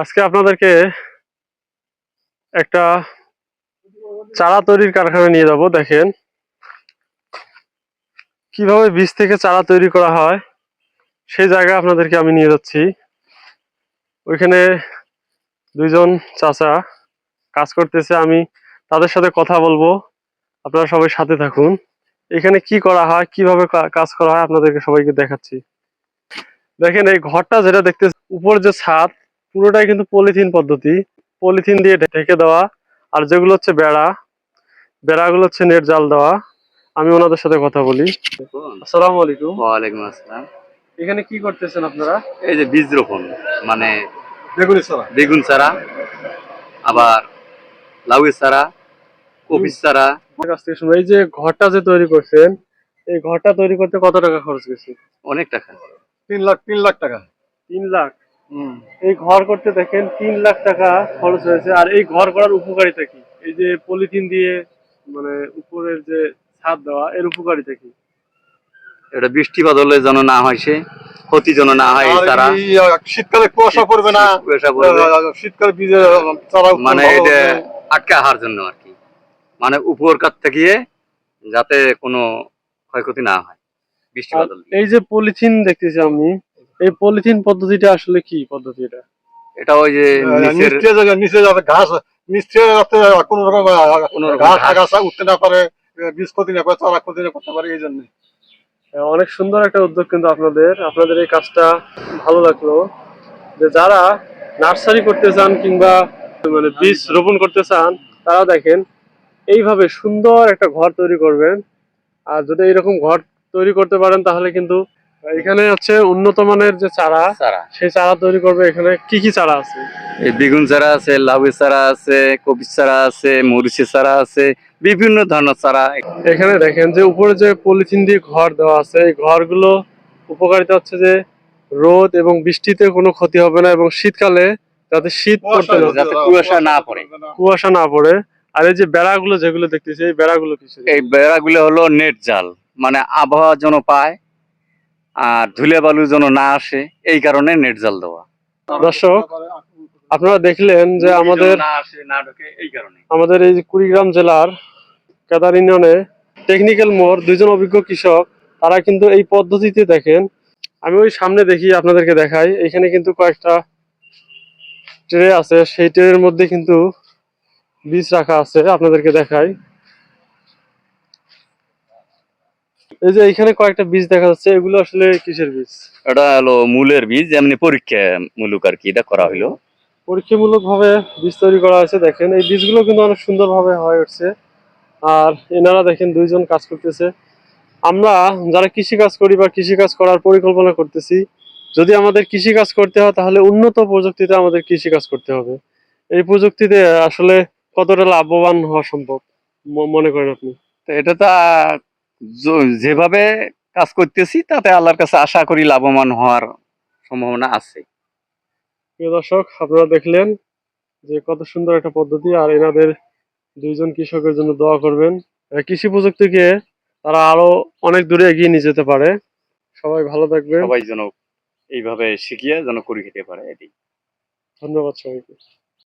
আজকে আপনাদেরকে একটা চারা তৈরির কারখানা নিয়ে যাব। দেখেন কিভাবে বীজ থেকে চারা তৈরি করা হয়, সেই জায়গায় আপনাদেরকে আমি নিয়ে যাচ্ছি। ওইখানে দুইজন চাচা কাজ করতেছে, আমি তাদের সাথে কথা বলবো। আপনারা সবাই সাথে থাকুন। এখানে কি করা হয়, কিভাবে কাজ করা হয় আপনাদেরকে সবাইকে দেখাচ্ছি। দেখেন এই ঘরটা যেটা দেখতে, উপর যে ছাদ পুরোটাই কিন্তু পলিথিন পদ্ধতি, পলিথিন দিয়ে ঢেকে দেওয়া। আর যেগুলো হচ্ছে বেড়াগুলো হচ্ছে নেট জাল দেওয়া। আমি ওনাদের সাথে কথা বলি। আসসালামু আলাইকুম। ওয়ালাইকুম আসসালাম। এখানে কি করতেছেন আপনারা? এই যে বীজ রোপণ, মানে বেগুন বেগুন চারা, আবার লাউয়ের চারা, কপির চারা। কাছ থেকে শুনুন, এই যে ঘরটা যে তৈরি করছেন, এই ঘরটা তৈরি করতে কত টাকা খরচ গেছে? অনেক টাকা। 3 লাখ টাকা। 3 লাখ। এই ঘর করতে দেখেন 3 লাখ টাকা খরচ হয়েছে। আর এই ঘর করার উপকারিতা কি? এই যে পলিথিন দিয়ে মানে উপরের যে ছাদ দেওয়া, এর উপকারিতা কি? এটা বৃষ্টি বাদলে যেন না হয়, সে ক্ষতি যেন না হয়। এই চারা শীতকালে কুয়াশা পড়বে না, কুয়াশা পড়বে, শীতকালে বীজের চারা মানে এটা আটকে আহার জন্য আর কি, মানে উপরকার থেকে যাতে কোনো ক্ষয়ক্ষতি না হয় বৃষ্টি বাদল। এই যে পলিথিন দেখতেছি আমি, এই পলিথিন পদ্ধতিটা আসলে কি পদ্ধতি? এটা ওই যে নিচে যাতে ঘাস, নিচে যাতে কোনো রকম ঘাস আগাছা উঠতে না পারে, বীজ ক্ষতি না করে, চারা ক্ষতি না করতে পারে, এই জন্য। অনেক সুন্দর একটা উদ্যোগ কিন্তু আপনাদের এই কাজটা ভালো লাগলো। যে যারা নার্সারি করতে চান কিংবা মানে বীজ রোপণ করতে চান, তারা দেখেন এইভাবে সুন্দর একটা ঘর তৈরি করবেন। আর যদি এরকম ঘর তৈরি করতে পারেন, তাহলে কিন্তু এখানে হচ্ছে উন্নত মানের যে চারা, সেই চারা তৈরি করবে। এখানে কি কি চারা আছে? এই বেগুন চারা আছে, লাউয়ের চারা আছে, কপির চারা আছে, মরিচের চারা আছে, বিভিন্ন ধরনের চারা। এখানে দেখেন যে উপরে যে পলিথিন দিয়ে ঘর দেওয়া আছে, এই ঘরগুলো উপকারিতা হচ্ছে যে রোদ এবং বৃষ্টিতে কোনো ক্ষতি হবে না, এবং শীতকালে যাতে শীত পড়তে না, যাতে কুয়াশা না পড়ে। আর এই যে বেড়াগুলো যেগুলো দেখতেছি, এই বেড়াগুলো কিসের? এই বেড়াগুলো হলো নেট জাল, মানে আবহাওয়া যেন পায় আর ধুলে বালু যেন না আসে, এই কারণে নেট জাল দেওয়া। দর্শক, আপনারা দেখলেন যে আমাদের এই কুড়িগ্রাম জেলার কেদার ইউনিয়নে টেকনিক্যাল মোড় দুইজন অভিজ্ঞ কৃষক, তারা কিন্তু এই পদ্ধতিতে দেখেন। আমি ওই সামনে দেখি, আপনাদেরকে দেখাই। এখানে কিন্তু কয়েকটা ট্রে আছে, সেই ট্রের মধ্যে কিন্তু বীজ রাখা আছে, আপনাদেরকে দেখাই। এই যে এখানে কয়েকটা বীজ দেখা যাচ্ছে, এগুলো আসলে কিসের বীজ? এটা হলো মূলের বীজ, এমনি পরীক্ষামূলক আর কি এটা করা হলো। পরীক্ষামূলক ভাবে বীজ তৈরি করা হয়েছে। দেখেন এই বীজগুলো কিন্তু অনেক সুন্দর ভাবে হয়ে উঠছে। আর এনারা দেখেন দুইজন কাজ করতেছে। আমরা যারা কৃষি কাজ করি বা কৃষি কাজ করার পরিকল্পনা করতেছি, যদি আমাদের কৃষি কাজ করতে হয়, তাহলে উন্নত প্রযুক্তিতে আমাদের কৃষি কাজ করতে হবে। এই প্রযুক্তিতে আসলে কতটা লাভবান হওয়া সম্ভব মনে করেন আপনি? তো এটা তো যেভাবে কাজ করতেছি, তাতে আল্লাহর কাছে আশা করি লাভবান হওয়ার সম্ভাবনা আছে। প্রিয় দর্শক, আপনারা দেখলেন যে কত সুন্দর একটা পদ্ধতি। আর এনাদের দুইজন কৃষকের জন্য দোয়া করবেন। কৃষি প্রযুক্তিকে তারা আরো অনেক দূরে এগিয়ে নিয়ে যেতে পারে। সবাই ভালো থাকবেন। সবাই যেন এইভাবে শিখিয়ে যেন করে খেতে পারে, এটি। ধন্যবাদ সবাইকে।